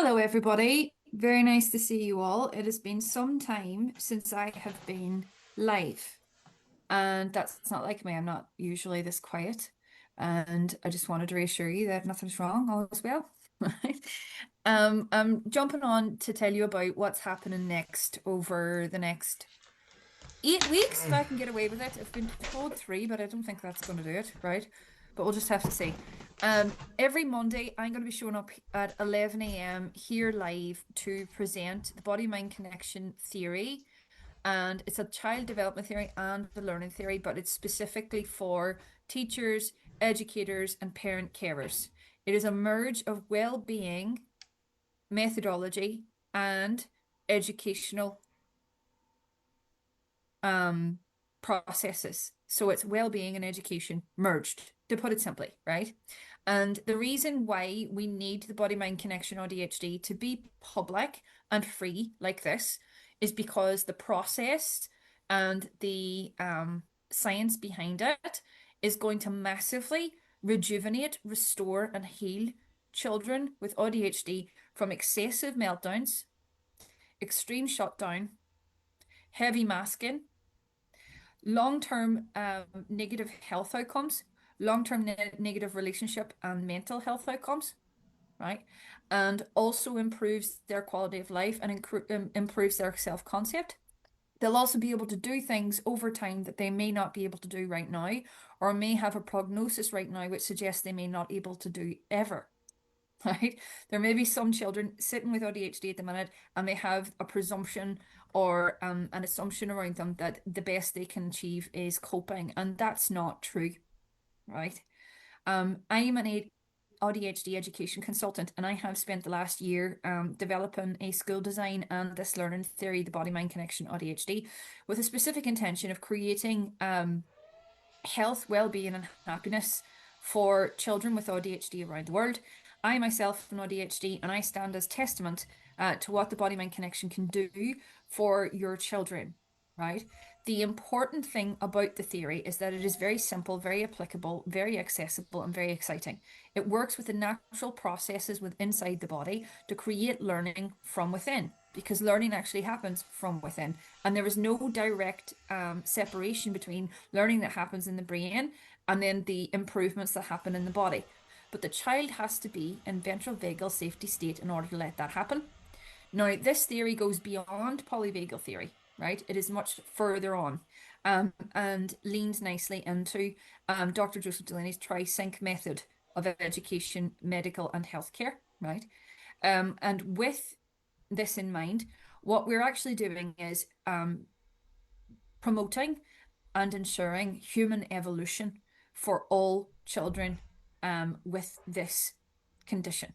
Hello, everybody. Very nice to see you all. It has been some time since I have been live, and that's not like me. I'm not usually this quiet, and I just wanted to reassure you that nothing's wrong, all is well. Right? I'm jumping on to tell you about what's happening next over the next 8 weeks, if I can get away with it. I've been told three, but I don't think that's going to do it, right? But we'll just have to see. Every Monday, I'm going to be showing up at 11 a.m. here live to present the body-mind connection theory. And it's a child development theory and a learning theory, but it's specifically for teachers, educators, and parent carers. It is a merge of well-being, methodology, and educational um, processes. So it's well-being and education merged, to put it simply, right? And the reason why we need the body-mind connection ADHD to be public and free like this is because the process and the science behind it is going to massively rejuvenate, restore, and heal children with ADHD from excessive meltdowns, extreme shutdown, heavy masking, long-term negative health outcomes, long-term negative relationship and mental health outcomes, right? And also improves their quality of life and improves their self-concept. They'll also be able to do things over time that they may not be able to do right now, or may have a prognosis right now which suggests they may not able to do ever. Right? There may be some children sitting with ADHD at the minute and they have a presumption or an assumption around them that the best they can achieve is coping, and that's not true, right? I'm an ADHD education consultant, and I have spent the last year developing a school design and this learning theory, the body-mind connection ADHD, with a specific intention of creating health, well-being, and happiness for children with ADHD around the world. I myself am ADHD, and I stand as testament to what the body-mind connection can do for your children, right? The important thing about the theory is that it is very simple, very applicable, very accessible, and very exciting. It works with the natural processes within inside the body to create learning from within, because learning actually happens from within. And there is no direct separation between learning that happens in the brain and then the improvements that happen in the body. But the child has to be in ventral vagal safety state in order to let that happen. Now, this theory goes beyond polyvagal theory, right? It is much further on, and leans nicely into Dr. Joseph Delaney's tri-sync method of education, medical, and healthcare, right? And with this in mind, what we're actually doing is promoting and ensuring human evolution for all children with this condition.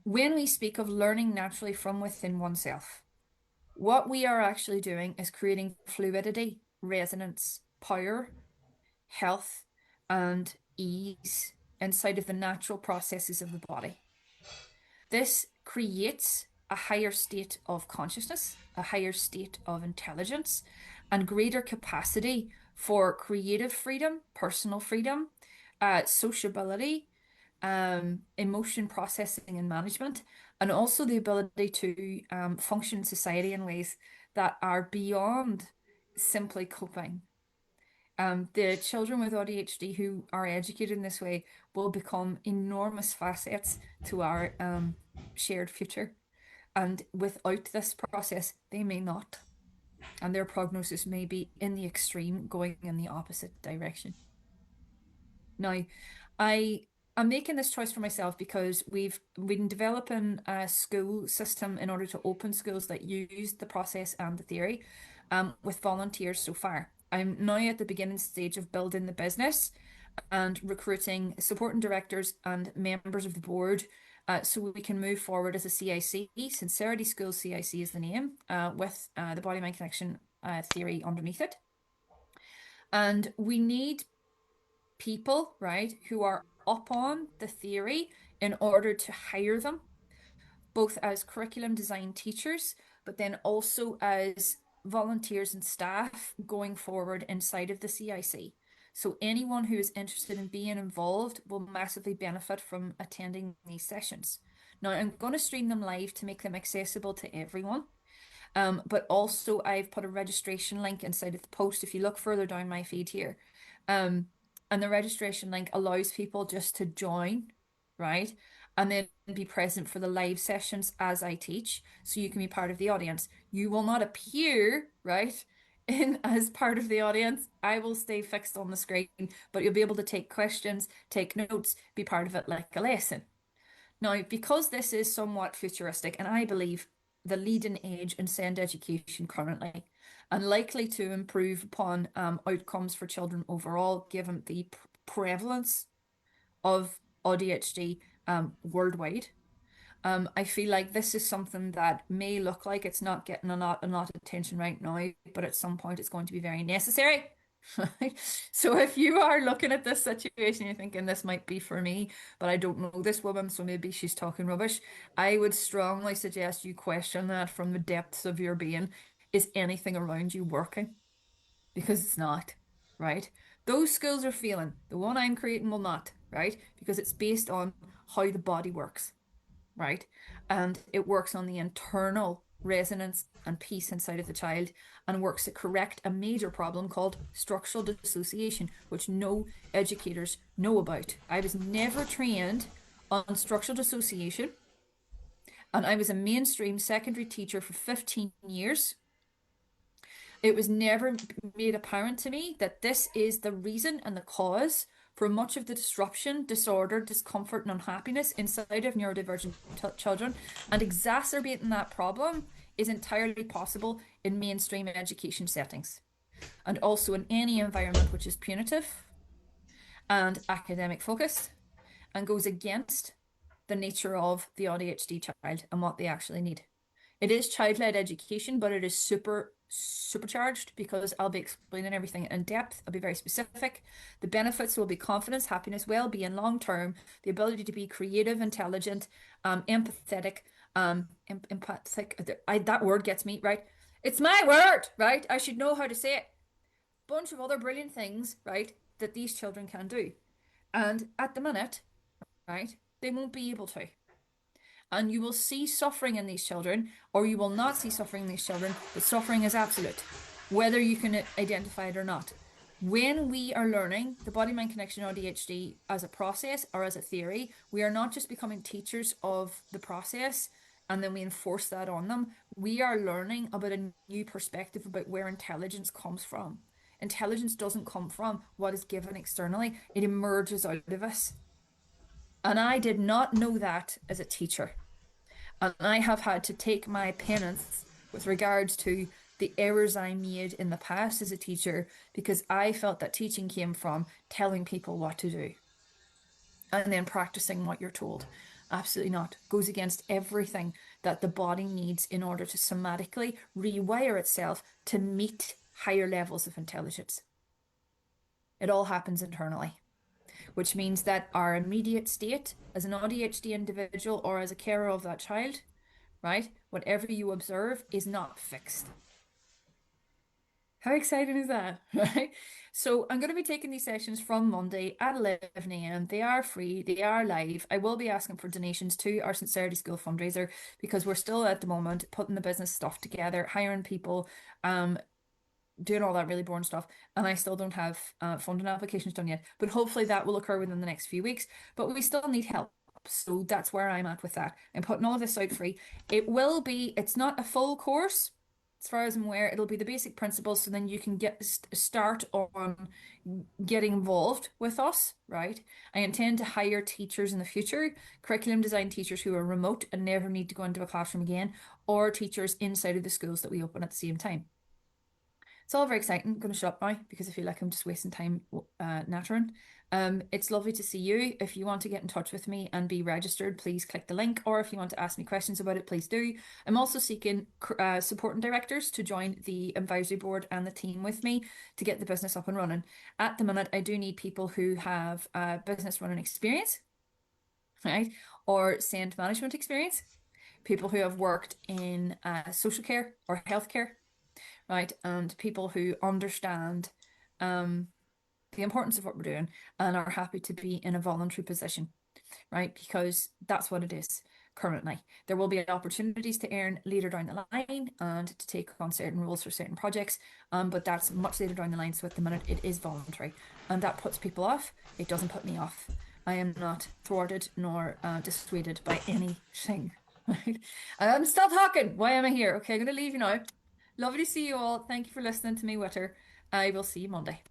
When we speak of learning naturally from within oneself, what we are actually doing is creating fluidity, resonance, power, health, and ease inside of the natural processes of the body. This creates a higher state of consciousness, a higher state of intelligence, and greater capacity for creative freedom, personal freedom, sociability, emotion processing and management, and also the ability to function in society in ways that are beyond simply coping. The children with ADHD who are educated in this way will become enormous facets to our shared future. And without this process, they may not. And their prognosis may be in the extreme, going in the opposite direction. Now, I am making this choice for myself because we've been developing a school system in order to open schools that use the process and the theory with volunteers so far. I'm now at the beginning stage of building the business and recruiting supporting directors and members of the board so we can move forward as a CIC. Sincerity School CIC is the name, with the body mind connection theory underneath it. And we need people, right, who are up on the theory in order to hire them, both as curriculum design teachers, but then also as volunteers and staff going forward inside of the CIC. So anyone who is interested in being involved will massively benefit from attending these sessions. Now, I'm going to stream them live to make them accessible to everyone. But also I've put a registration link inside of the post if you look further down my feed here. Um, and the registration link allows people just to join, right? And then be present for the live sessions as I teach, so you can be part of the audience. You will not appear, right, in as part of the audience. I will stay fixed on the screen, but you'll be able to take questions, take notes, be part of it like a lesson. Now, because this is somewhat futuristic, and I believe the leading edge in SEND education currently, and likely to improve upon outcomes for children overall, given the prevalence of ADHD worldwide. I feel like this is something that may look like it's not getting a lot of attention right now, but at some point it's going to be very necessary. Right? So if you are looking at this situation, you're thinking this might be for me, but I don't know this woman, so maybe she's talking rubbish. I would strongly suggest you question that from the depths of your being. Is anything around you working? Because it's not, right? Those skills are failing. The one I'm creating will not, right? Because it's based on how the body works, right? And it works on the internal resonance and peace inside of the child and works to correct a major problem called structural dissociation, which no educators know about. I was never trained on structural dissociation, and I was a mainstream secondary teacher for 15 years. It was never made apparent to me that this is the reason and the cause for much of the disruption, disorder, discomfort, and unhappiness inside of neurodivergent children. And exacerbating that problem is entirely possible in mainstream education settings and also in any environment which is punitive and academic focused and goes against the nature of the ADHD child and what they actually need. It is child-led education, but it is supercharged because I'll be explaining everything in depth. I'll be very specific. The benefits will be confidence, happiness, well-being, long-term, the ability to be creative, intelligent, empathetic, empathic. That word gets me, right? It's my word, right? I should know how to say it. Bunch of other brilliant things, right, that these children can do. And at the minute, right, they won't be able to. And you will see suffering in these children, or you will not see suffering in these children, but suffering is absolute, whether you can identify it or not. When we are learning the body mind connection ADHD as a process or as a theory, we are not just becoming teachers of the process and then we enforce that on them. We are learning about a new perspective about where intelligence comes from. Intelligence doesn't come from what is given externally, it emerges out of us. And I did not know that as a teacher. And I have had to take my penance with regards to the errors I made in the past as a teacher because I felt that teaching came from telling people what to do and then practicing what you're told. Absolutely not. Goes against everything that the body needs in order to somatically rewire itself to meet higher levels of intelligence. It all happens internally, which means that our immediate state as an ADHD individual or as a carer of that child, right? Whatever you observe is not fixed. How exciting is that, right? So I'm going to be taking these sessions from Monday at 11 a.m. They are free, they are live. I will be asking for donations to our Sincerity School fundraiser because we're still at the moment putting the business stuff together, hiring people, doing all that really boring stuff, and I still don't have funding applications done yet. But hopefully that will occur within the next few weeks. But we still need help. So that's where I'm at with that. I'm putting all of this out free. It's not a full course, as far as I'm aware. It'll be the basic principles, so then you can start on getting involved with us, right? I intend to hire teachers in the future, curriculum design teachers who are remote and never need to go into a classroom again, or teachers inside of the schools that we open at the same time. It's all very exciting. I'm going to shut up now because I feel like I'm just wasting time nattering. It's lovely to see you. If you want to get in touch with me and be registered, please click the link. Or if you want to ask me questions about it, please do. I'm also seeking supporting directors to join the advisory board and the team with me to get the business up and running. At the minute, I do need people who have business running experience, right? Or SEND management experience. People who have worked in social care or healthcare, right? And people who understand the importance of what we're doing and are happy to be in a voluntary position, right? Because that's what it is currently. There will be opportunities to earn later down the line and to take on certain roles for certain projects, but that's much later down the line. So at the minute, it is voluntary, and that puts people off. It doesn't put me off. I am not thwarted nor dissuaded by anything. Right? Stop talking. Why am I here? Okay, I'm going to leave you now. Lovely to see you all. Thank you for listening to me, Witter. I will see you Monday.